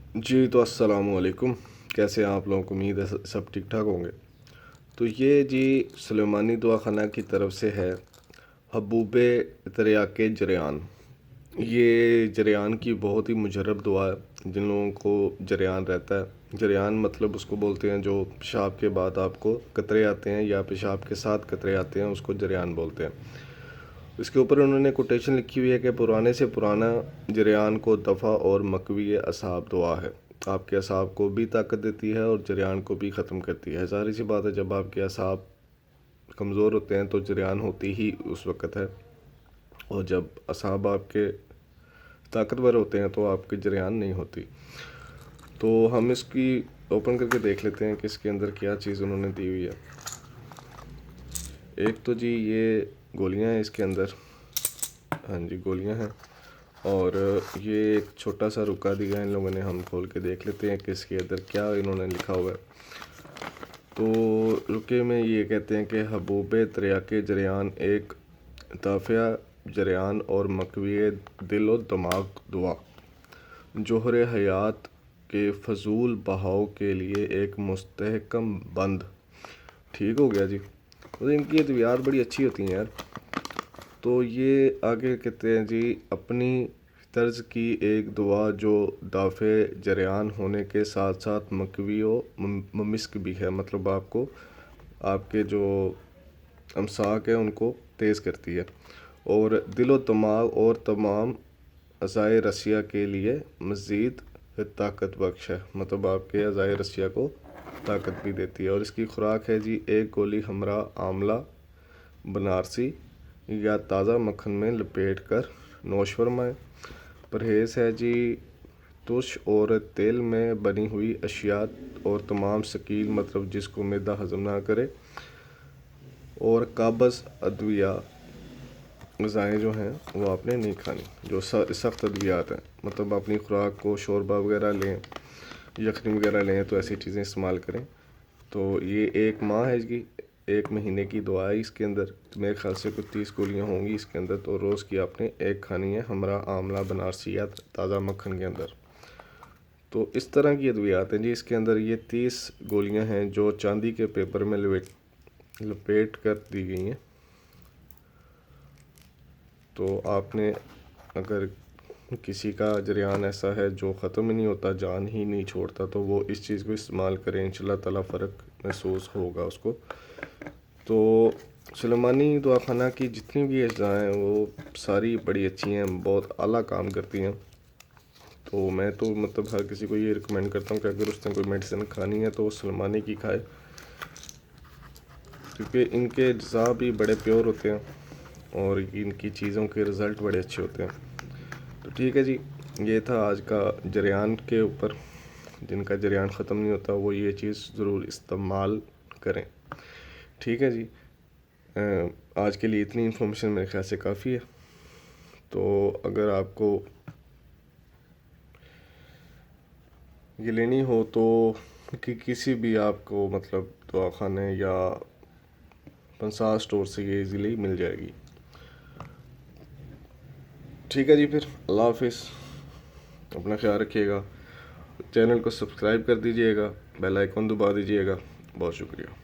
जी तो अस्सलाम वालेकुम। कैसे हैं आप लोगों को? उम्मीद है सब ठीक ठाक होंगे। तो ये जी सुलेमानी दवाखाना की तरफ से है हबूबे तरियाके जरियान। ये जरियान की बहुत ही मुजरब दुआ है जिन लोगों को जरियान रहता है। जरियान मतलब उसको बोलते हैं जो पेशाब के बाद आपको कतरे आते हैं या पेशाब के साथ कतरे आते हैं, उसको जरियान बोलते हैं। इसके ऊपर उन्होंने कोटेशन लिखी हुई है कि पुराने से पुराना जरियान को दफ़ा और मकवी असाब दुआ है। आपके असाब को भी ताकत देती है और जरियान को भी ख़त्म करती है। ज़ाहिर सी बात है, जब आपके असाब कमज़ोर होते हैं तो जरियान होती ही उस वक़्त है, और जब असाब आपके ताकतवर होते हैं तो आपकी जरियान नहीं होती। तो हम इसकी ओपन करके देख लेते हैं कि इसके अंदर क्या चीज़ उन्होंने दी हुई है। एक तो जी ये गोलियां हैं इसके अंदर। हाँ जी, गोलियां हैं। और ये एक छोटा सा रुका दिया है इन लोगों ने। हम खोल के देख लेते हैं कि इसके अंदर क्या इन्होंने लिखा हुआ है। तो रुके में ये कहते हैं कि हबूबे तरियाके जरियान एक दाफ़िया जरियान और मकवी दिल और दिमाग दुआ, जोहर हयात के फजूल बहाव के लिए एक मुस्तहकम बंद। ठीक हो गया जी। तो इनकी अद्वियात बड़ी अच्छी होती हैं यार। तो ये आगे कहते हैं जी, अपनी तर्ज की एक दुआ जो दाफ़े जरियान होने के साथ साथ मकवी व ममिस्क भी है, मतलब आपको आपके जो अमसाक है उनको तेज़ करती है, और दिलो दिमाग और तमाम अज़ाए रसिया के लिए मज़ीद ताकत बख्श है, मतलब आपके अज़ाए रसिया को ताकत भी देती है। और इसकी खुराक है जी, एक गोली हमरा आंवला बनारसी या ताज़ा मक्खन में लपेट कर नोश फरमाएँ। परहेज़ है जी, तुश और तेल में बनी हुई अशिया और तमाम सकील, मतलब जिसको मैदा हज़म ना करे, और काबज़ अद्विया ग़िज़ाएँ जो हैं वो आपने नहीं खानी, जो सख्त अद्वियात हैं। मतलब अपनी खुराक को शोरबा वगैरह लें, यखनी वगैरह लें, तो ऐसी चीज़ें इस्तेमाल करें। तो ये एक माह है इसकी, एक महीने की दवा है इसके अंदर। मेरे ख्याल से कुछ 30 गोलियाँ होंगी इसके अंदर। तो रोज़ की आपने एक खानी है हमरा आंवला बनारसी या ताज़ा मक्खन के अंदर। तो इस तरह की अद्वियात हैं जी इसके अंदर। ये 30 गोलियाँ हैं जो चांदी के पेपर में लपेट कर दी गई हैं। तो आपने अगर किसी का जरियान ऐसा है जो ख़त्म ही नहीं होता, जान ही नहीं छोड़ता, तो वो इस चीज़ को इस्तेमाल करें, इंशाल्लाह ताला फ़र्क महसूस होगा उसको। तो सुलेमानी दवाखाना की जितनी भी अज़ाएँ हैं वो सारी बड़ी अच्छी हैं, बहुत आला काम करती हैं। तो मैं तो मतलब हर किसी को ये रिकमेंड करता हूँ कि अगर उसने कोई मेडिसिन खानी है तो वो सुलेमानी की खाए, क्योंकि इनके अज़ा भी बड़े प्योर होते हैं और इनकी चीज़ों के रिज़ल्ट बड़े अच्छे होते हैं। तो ठीक है जी, ये था आज का जरियान के ऊपर। जिनका जरियान ख़त्म नहीं होता वो ये चीज़ ज़रूर इस्तेमाल करें। ठीक है जी। आज के लिए इतनी इन्फॉर्मेशन मेरे ख्याल से काफ़ी है। तो अगर आपको ये लेनी हो तो किसी भी आपको मतलब दवाखाने या पंसार स्टोर से ये इजीली मिल जाएगी। ठीक है जी, फिर अल्लाह हाफिज़। अपना ख्याल रखिएगा। चैनल को सब्सक्राइब कर दीजिएगा, बेल आइकन दबा दीजिएगा। बहुत शुक्रिया।